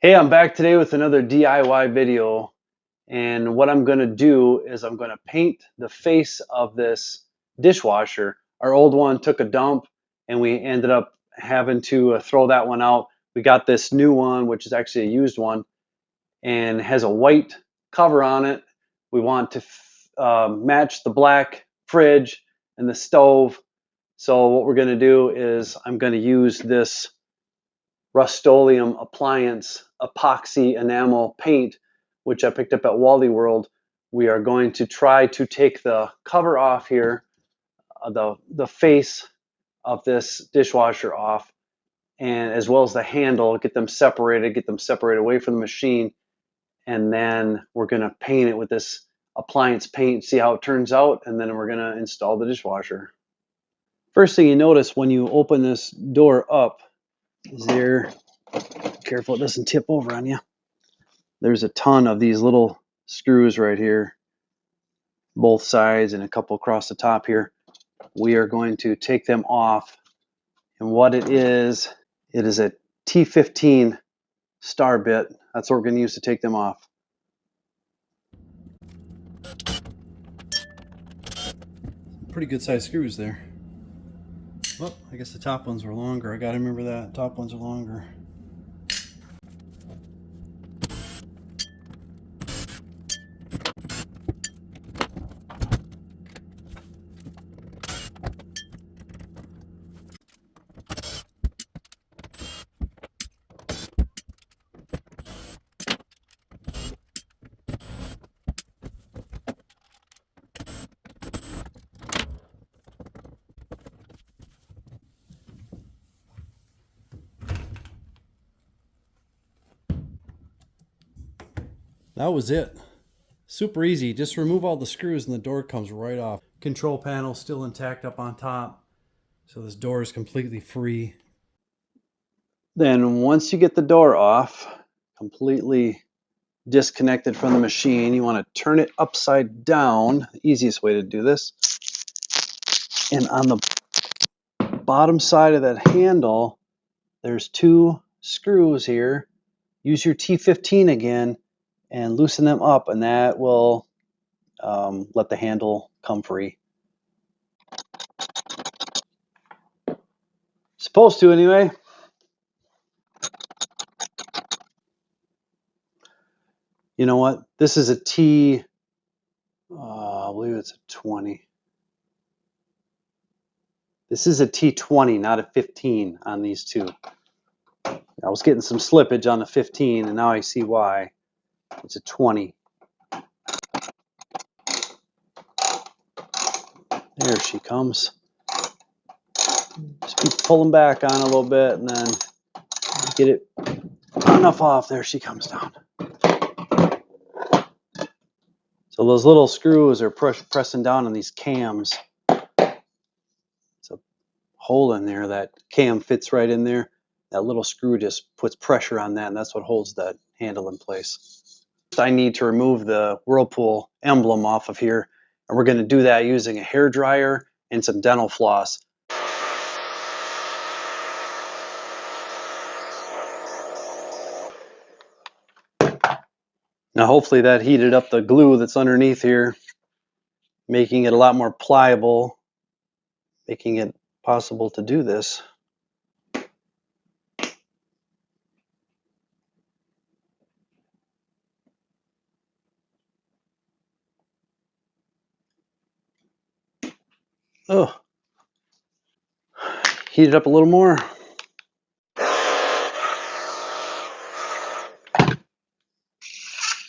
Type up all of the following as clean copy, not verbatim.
Hey, I'm back today with another DIY video, and what I'm going to do is I'm going to paint the face of this dishwasher. Our old one took a dump and we ended up having to throw that one out. We got this new one, which is actually a used one, and has a white cover on it. We want to match the black fridge and the stove. So what we're going to do is I'm going to use this Rust-Oleum Appliance epoxy enamel paint, which I picked up at Wally World. We are going to try to take the cover off here, the face of this dishwasher off, and as well as the handle, get them separated away from the machine, and then we're going to paint it with this appliance paint, see how it turns out, and then we're going to install the dishwasher. First thing you notice when you open this door up is careful it doesn't tip over on you. There's a ton of these little screws right here, both sides and a couple across the top here. We are going to take them off, and what it is a T15 star bit. That's what we're going to use to take them off. Pretty good size screws there. Well, I guess the top ones were longer. I got to remember that. Top ones are longer. That was it. Super easy. Just remove all the screws and the door comes right off. Control panel still intact up on top. So this door is completely free. Then once you get the door off, completely disconnected from the machine, you want to turn it upside down. The easiest way to do this. And on the bottom side of that handle, there's two screws here. Use your T15 again and loosen them up, and that will let the handle come free. Supposed to anyway. You know what? This is a I believe it's a 20. This is a T20, not a 15 on these two. I was getting some slippage on the 15, and now I see why. It's a 20. There she comes. Just keep pulling back on a little bit, and then get it enough off. There she comes down. So those little screws are pressing down on these cams. It's a hole in there. That cam fits right in there. That little screw just puts pressure on that, and that's what holds that handle in place. I need to remove the Whirlpool emblem off of here, and we're going to do that using a hair dryer and some dental floss. Now hopefully that heated up the glue that's underneath here, making it a lot more pliable, making it possible to do this. Oh, heat it up a little more.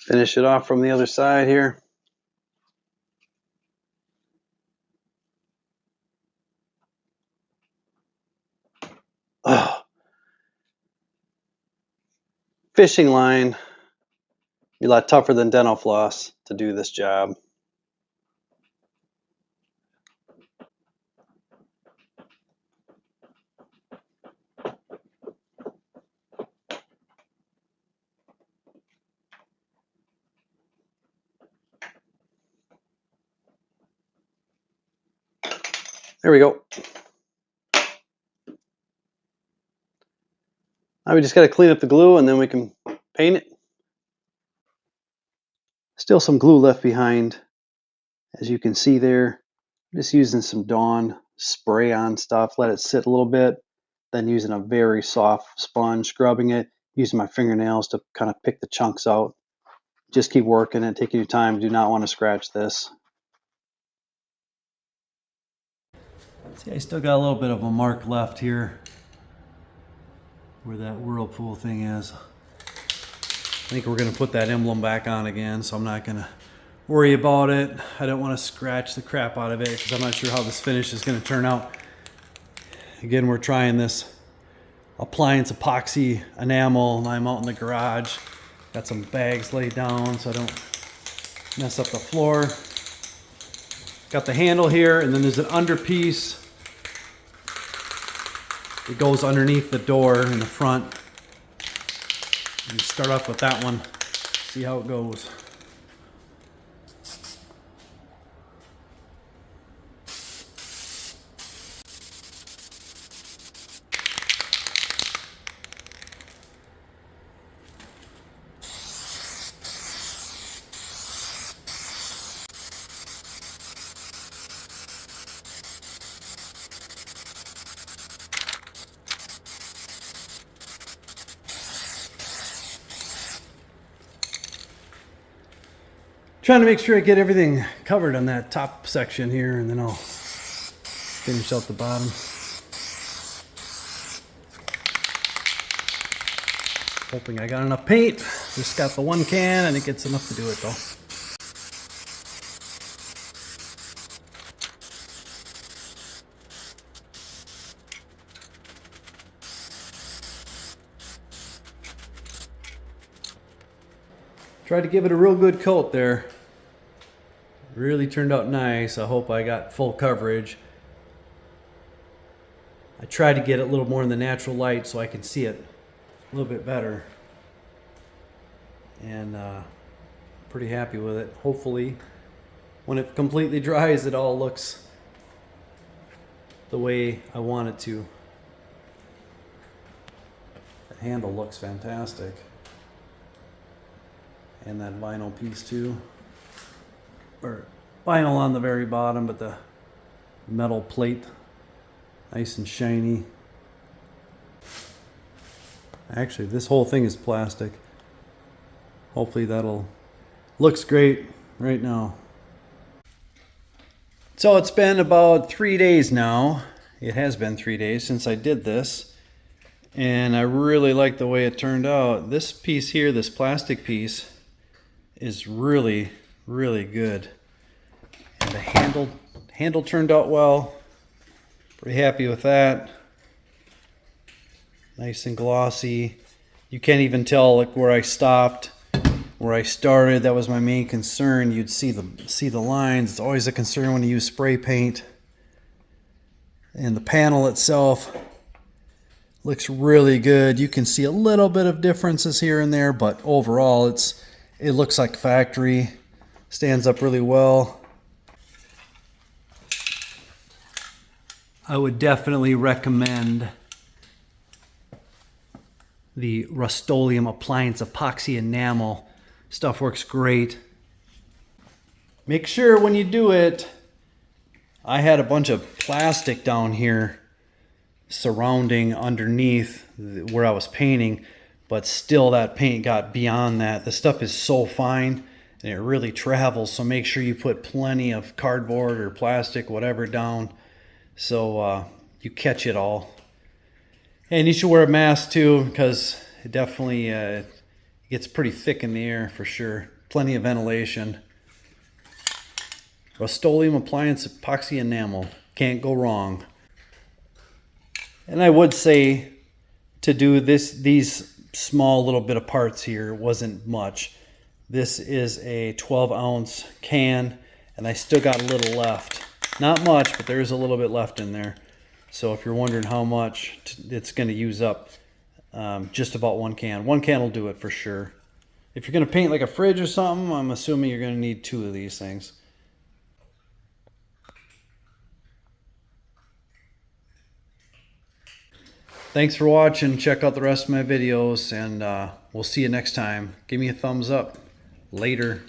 Finish it off from the other side here. Oh. Fishing line be a lot tougher than dental floss to do this job. There we go. Now we just got to clean up the glue, and then we can paint it. Still some glue left behind, as you can see there. Just using some Dawn spray on stuff, let it sit a little bit, then using a very soft sponge, scrubbing it, using my fingernails to kind of pick the chunks out. Just keep working and taking your time. Do not want to scratch this. See, I still got a little bit of a mark left here where that whirlpool thing is. I think we're going to put that emblem back on again, so I'm not going to worry about it. I don't want to scratch the crap out of it because I'm not sure how this finish is going to turn out. Again, we're trying this Appliance epoxy enamel, and I'm out in the garage. Got some bags laid down so I don't mess up the floor. Got the handle here, and then there's an under piece. It goes underneath the door in the front. And start off with that one, see how it goes. Trying to make sure I get everything covered on that top section here, and then I'll finish out the bottom. Hoping I got enough paint. Just got the one can, and it gets enough to do it though. Tried to give it a real good coat there. Really turned out nice. I hope I got full coverage. I tried to get it a little more in the natural light so I can see it a little bit better. And pretty happy with it. Hopefully when it completely dries, it all looks the way I want it to. The handle looks fantastic. And that vinyl piece too. Or vinyl on the very bottom, but the metal plate nice and shiny. Actually, this whole thing is plastic. Hopefully that'll looks great right now. So it's been about 3 days now. It has been 3 days since I did this, and I really like the way it turned out. This piece here, this plastic piece, is really good, and the handle turned out well. Pretty happy with that. Nice and glossy. You can't even tell like where I stopped, where I started. That was my main concern. You'd see the lines. It's always a concern when you use spray paint. And the panel itself looks really good. You can see a little bit of differences here and there, but overall it looks like factory. Stands up really well. I would definitely recommend the Rust-Oleum Appliance Epoxy Enamel. Stuff works great. Make sure when you do it, I had a bunch of plastic down here surrounding underneath where I was painting, but still that paint got beyond that. The stuff is so fine and it really travels, so make sure you put plenty of cardboard or plastic, whatever, down so you catch it all. And you should wear a mask too, because it definitely gets pretty thick in the air for sure. Plenty of ventilation. Rust-Oleum Appliance Epoxy Enamel. Can't go wrong. And I would say to do these small little bit of parts here wasn't much. This is a 12-ounce can, and I still got a little left. Not much, but there is a little bit left in there. So if you're wondering how much it's going to use up, just about one can. One can will do it for sure. If you're going to paint like a fridge or something, I'm assuming you're going to need 2 of these things. Thanks for watching. Check out the rest of my videos, and we'll see you next time. Give me a thumbs up. Later.